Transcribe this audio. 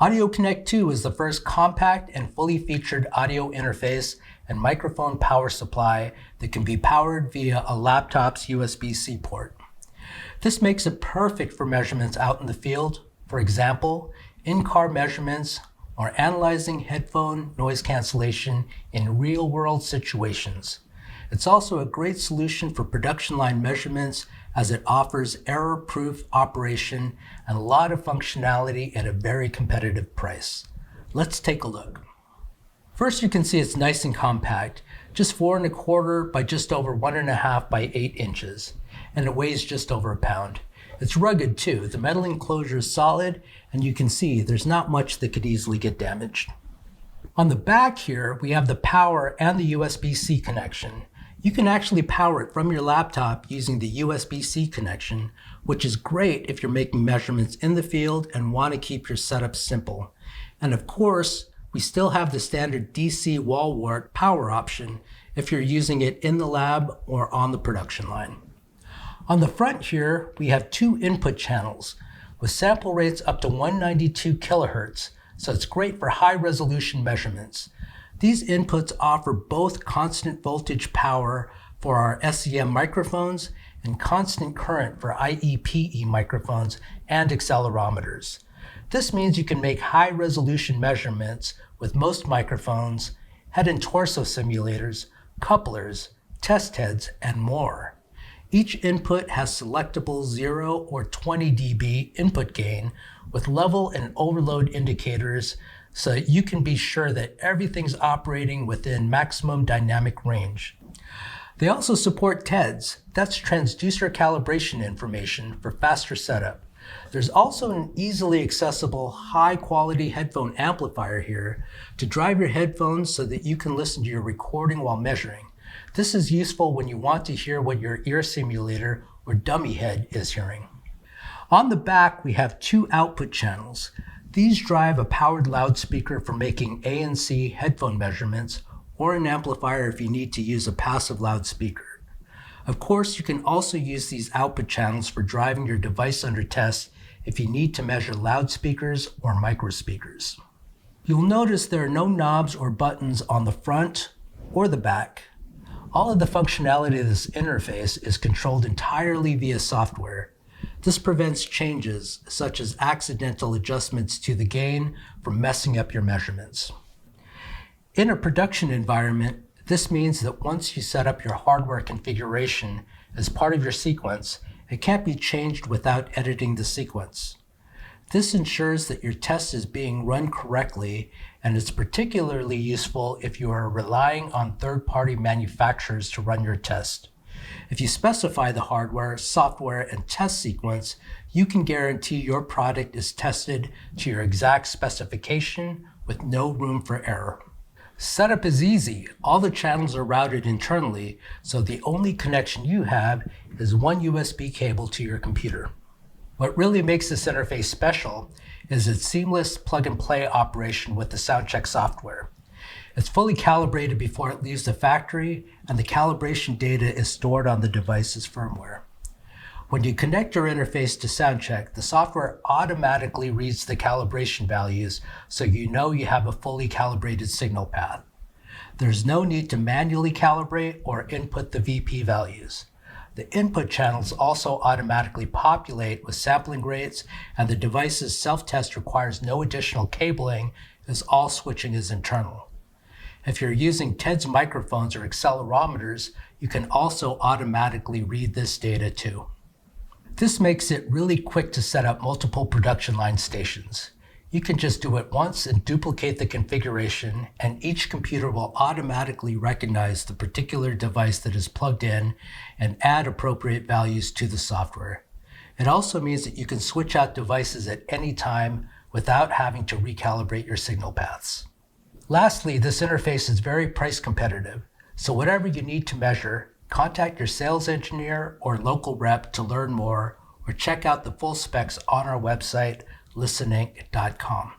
AudioConnect 2 is the first compact and fully featured audio interface and microphone power supply that can be powered via a laptop's USB-C port. This makes it perfect for measurements out in the field, for example, in-car measurements or analyzing headphone noise cancellation in real-world situations. It's also a great solution for production line measurements as it offers error-proof operation and a lot of functionality at a very competitive price. Let's take a look. First, you can see it's nice and compact, just 4 1/4 by just over 1.5 by 8 inches, and it weighs just over a pound. It's rugged too. The metal enclosure is solid, and you can see there's not much that could easily get damaged. On the back here, we have the power and the USB-C connection. You can actually power it from your laptop using the USB-C connection, which is great if you're making measurements in the field and want to keep your setup simple. And of course, we still have the standard DC wall wart power option if you're using it in the lab or on the production line. On the front here, we have 2 input channels with sample rates up to 192 kilohertz, so it's great for high resolution measurements. These inputs offer both constant voltage power for our SEM microphones and constant current for IEPE microphones and accelerometers. This means you can make high resolution measurements with most microphones, head and torso simulators, couplers, test heads, and more. Each input has selectable 0 or 20 dB input gain with level and overload indicators so that you can be sure that everything's operating within maximum dynamic range. They also support TEDs, that's transducer calibration information for faster setup. There's also an easily accessible high-quality headphone amplifier here to drive your headphones so that you can listen to your recording while measuring. This is useful when you want to hear what your ear simulator or dummy head is hearing. On the back, we have 2 output channels. These drive a powered loudspeaker for making ANC headphone measurements or an amplifier if you need to use a passive loudspeaker. Of course, you can also use these output channels for driving your device under test if you need to measure loudspeakers or microspeakers. You'll notice there are no knobs or buttons on the front or the back. All of the functionality of this interface is controlled entirely via software. This prevents changes, such as accidental adjustments to the gain, from messing up your measurements. In a production environment, this means that once you set up your hardware configuration as part of your sequence, it can't be changed without editing the sequence. This ensures that your test is being run correctly, and it's particularly useful if you are relying on third-party manufacturers to run your test. If you specify the hardware, software, and test sequence, you can guarantee your product is tested to your exact specification with no room for error. Setup is easy. All the channels are routed internally, so the only connection you have is one USB cable to your computer. What really makes this interface special is its seamless plug-and-play operation with the SoundCheck software. It's fully calibrated before it leaves the factory, and the calibration data is stored on the device's firmware. When you connect your interface to SoundCheck, the software automatically reads the calibration values so you know you have a fully calibrated signal path. There's no need to manually calibrate or input the VP values. The input channels also automatically populate with sampling rates, and the device's self-test requires no additional cabling as all switching is internal. If you're using TEDs microphones or accelerometers, you can also automatically read this data too. This makes it really quick to set up multiple production line stations. You can just do it once and duplicate the configuration, and each computer will automatically recognize the particular device that is plugged in and add appropriate values to the software. It also means that you can switch out devices at any time without having to recalibrate your signal paths. Lastly, this interface is very price competitive, so whatever you need to measure, contact your sales engineer or local rep to learn more, or check out the full specs on our website, listeninc.com.